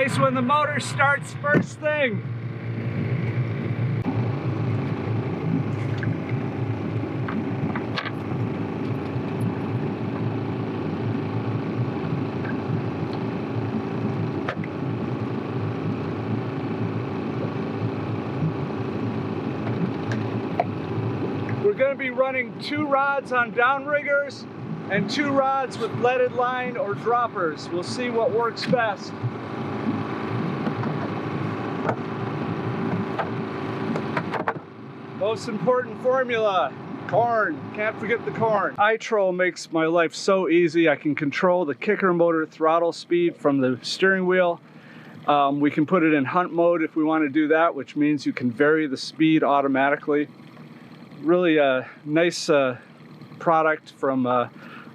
Nice when the motor starts first thing. We're going to be running 2 rods on downriggers and 2 rods with leaded line or droppers. We'll see what works best. Most important formula, corn. Can't forget the corn. iTroll makes my life so easy. I can control the kicker motor throttle speed from the steering wheel. We can put it in hunt mode if we want to do that, which means you can vary the speed automatically. Really a nice product from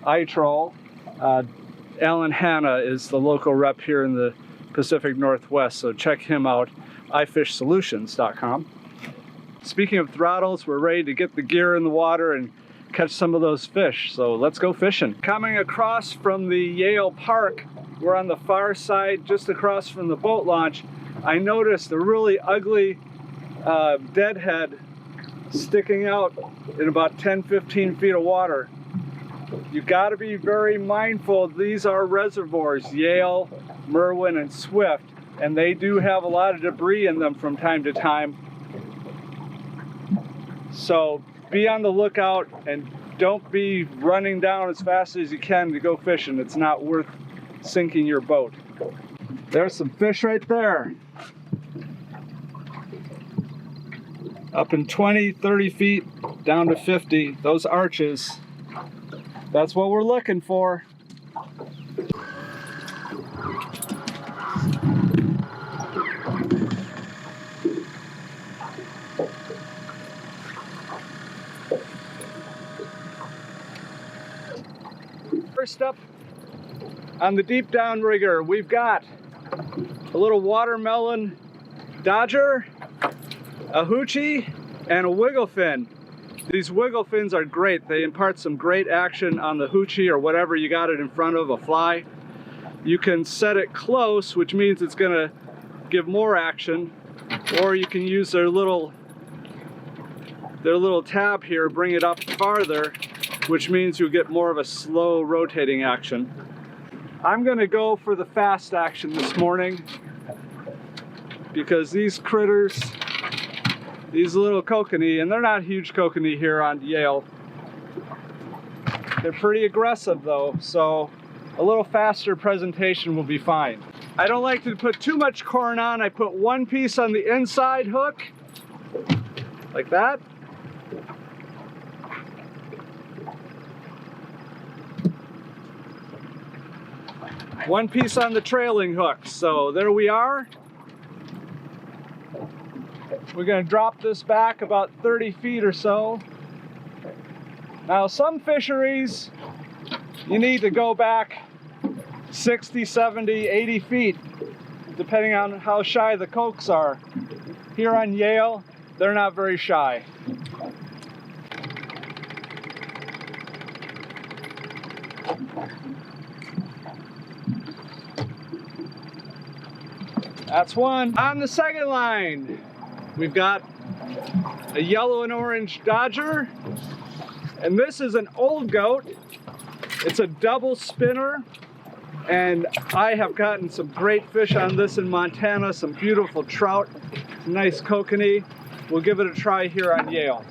iTroll. Alan Hanna is the local rep here in the Pacific Northwest, so check him out, ifishsolutions.com. Speaking of throttles, we're ready to get the gear in the water and catch some of those fish, so let's go fishing. Coming across from the Yale Park, we're on the far side, just across from the boat launch. I noticed a really ugly deadhead sticking out in about 10-15 feet of water. You got to be very mindful. These are reservoirs, Yale, Merwin, and Swift, and they do have a lot of debris in them from time to time. So be on the lookout and don't be running down as fast as you can to go fishing. It's not worth sinking your boat. There's some fish right there. Up in 20, 30 feet, down to 50, those arches. That's what we're looking for. First up on the deep downrigger, we've got a little watermelon dodger, a hoochie, and a wiggle fin. These wiggle fins are great. They impart some great action on the hoochie or whatever you got it in front of, a fly. You can set it close, which means it's gonna give more action, or you can use their little tab here, bring it up farther, which means you'll get more of a slow rotating action. I'm gonna go for the fast action this morning because these critters, these little kokanee, and they're not huge kokanee here on Yale. They're pretty aggressive though, so a little faster presentation will be fine. I don't like to put too much corn on. I put 1 piece on the inside hook, like that. One piece on the trailing hook, so there we are. We're going to drop this back about 30 feet or so. Now some fisheries, you need to go back 60, 70, 80 feet, depending on how shy the cokes are. Here on Yale, they're not very shy. That's one. On the second line, we've got a yellow and orange dodger, and this is an old goat. It's a double spinner, and I have gotten some great fish on this in Montana, some beautiful trout, some nice kokanee. We'll give it a try here on Yale.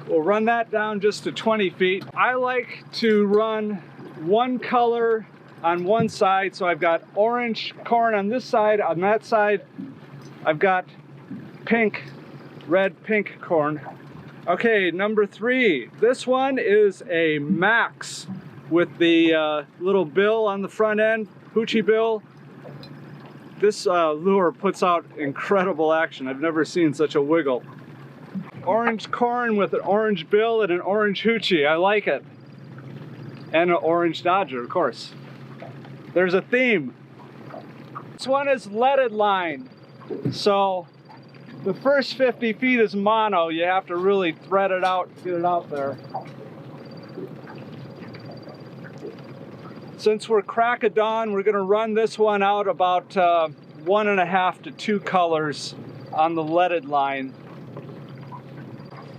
We'll run that down just to 20 feet. I like to run one color on one side, so I've got orange corn on this side. On that side, I've got pink, red, pink corn. Okay, number 3. This one is a Max with the little bill on the front end, hoochie bill. This lure puts out incredible action. I've never seen such a wiggle. Orange corn with an orange bill and an orange hoochie. I like it. And an orange dodger, of course. There's a theme. This one is leaded line. So The first 50 feet is mono. You have to really thread it out, get it out there. Since we're crack of dawn, we're gonna run this one out about 1.5 to 2 colors on the leaded line.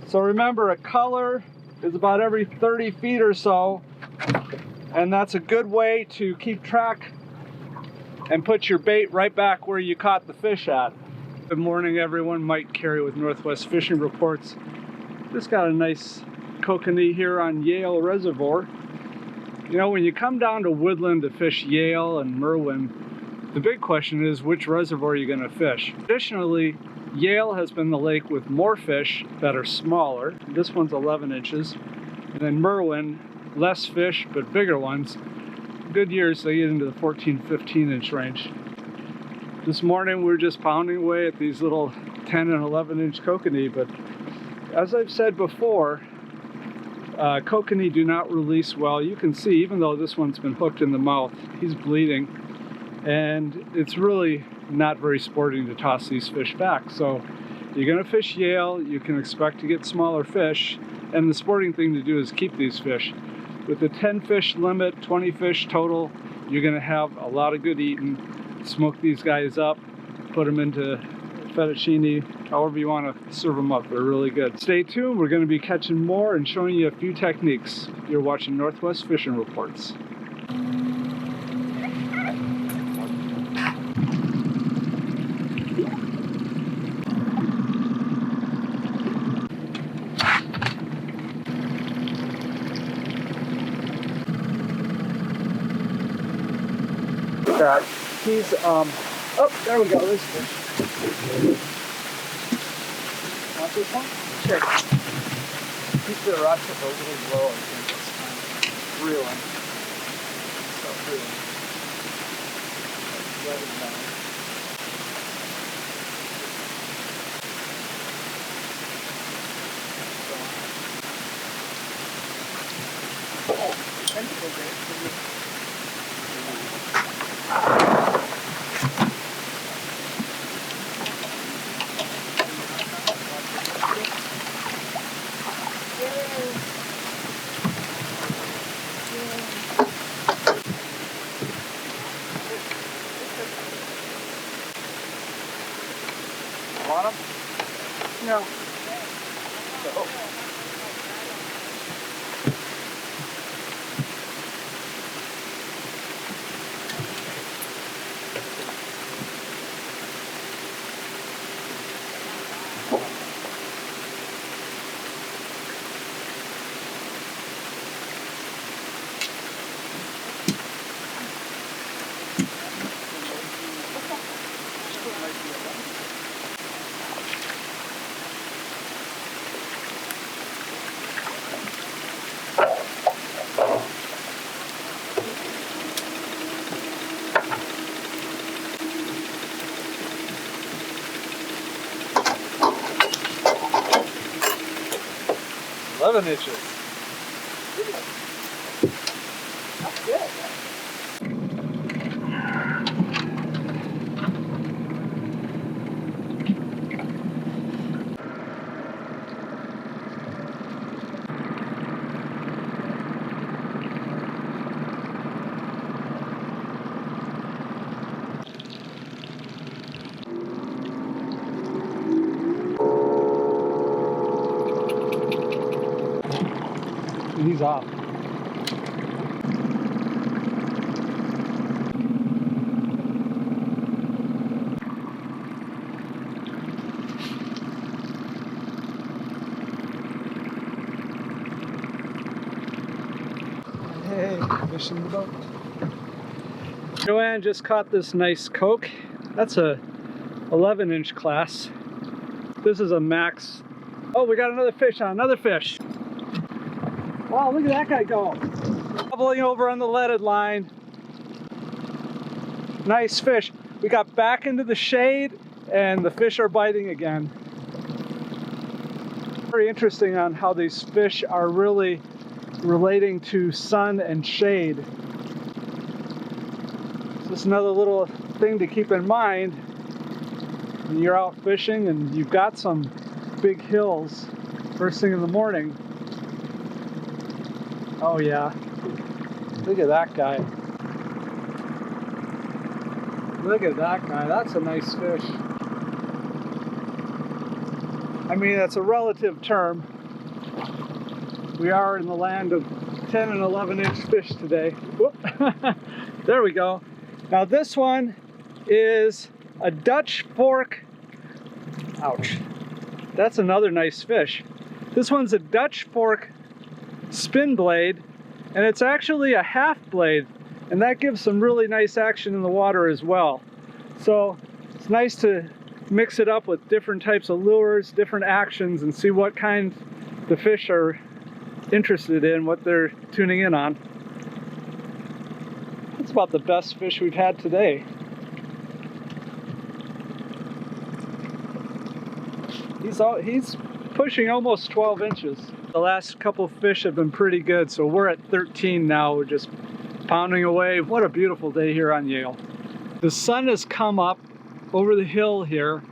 So remember, a color is about every 30 feet or so, and that's a good way to keep track and put your bait right back where you caught the fish at. Good morning, everyone. Mike Carey with Northwest Fishing Reports. Just got a nice kokanee here on Yale Reservoir. You know, when you come down to Woodland to fish Yale and Merwin, the big question is which reservoir are you going to fish? Traditionally, Yale has been the lake with more fish that are smaller. This one's 11 inches. And then Merwin, less fish, but bigger ones. Good years, they get into the 14, 15 inch range. This morning we were just pounding away at these little 10 and 11 inch kokanee, but as I've said before, kokanee do not release well. You can see, even though this one's been hooked in the mouth, he's bleeding, and it's really not very sporting to toss these fish back. So you're going to fish Yale, you can expect to get smaller fish, and the sporting thing to do is keep these fish. With the 10 fish limit, 20 fish total, you're going to have a lot of good eating. Smoke these guys up, put them into fettuccine, however you want to serve them up. They're really good. Stay tuned. We're going to be catching more and showing you a few techniques. You're watching Northwest Fishing Reports. He's, oh, there we go, this fish. Want this one? Sure. Keep the rocks up a little low, I think this time. Reeling. Stop reeling. Let it down. Oh, tentacle bait. Want them? No. Oh. 11 inches. That's good. He's off. Hey, fishing the boat. Joanne just caught this nice coke. That's a 11-inch class. This is a max. Oh, we got another fish on, another fish. Wow, look at that guy go. Bubbling over on the leaded line. Nice fish. We got back into the shade and the fish are biting again. Very interesting on how these fish are really relating to sun and shade. So just another little thing to keep in mind. when you're out fishing and you've got some big hills first thing in the morning. Oh yeah, look at that guy. Look at that guy, that's a nice fish. I mean, that's a relative term. We are in the land of 10 and 11-inch fish today. Whoop. There we go. Now this one is a Dutch fork. Ouch. That's another nice fish. This one's a Dutch fork spin blade, and it's actually a half blade, and that gives some really nice action in the water as well. So it's nice to mix it up with different types of lures, different actions, and see what kind the fish are interested in, what they're tuning in on. That's about the best fish we've had today. He's pushing almost 12 inches. The last couple fish have been pretty good, so we're at 13 now. We're just pounding away. What a beautiful day here on Yale. The sun has come up over the hill here.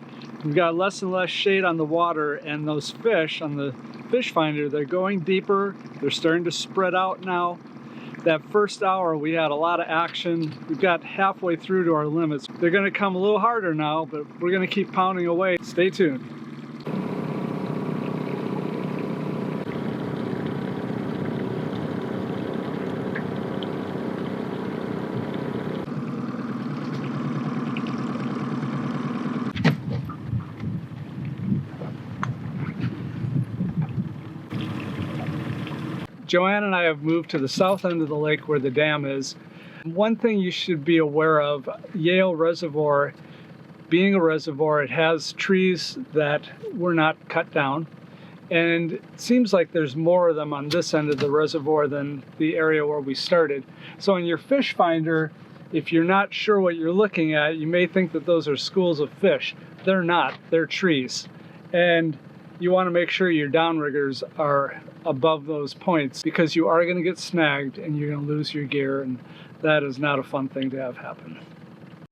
We've got less and less shade on the water, and those fish on the fish finder, they're going deeper. They're starting to spread out now. That first hour we had a lot of action. We've got halfway through to our limits. They're going to come a little harder now, but we're going to keep pounding away. Stay tuned. Joanne and I have moved to the south end of the lake where the dam is. One thing you should be aware of, Yale Reservoir, being a reservoir, it has trees that were not cut down. And it seems like there's more of them on this end of the reservoir than the area where we started. So in your fish finder, if you're not sure what you're looking at, you may think that those are schools of fish. They're not, they're trees. And you want to make sure your downriggers are above those points, because you are going to get snagged and you're going to lose your gear, and that is not a fun thing to have happen.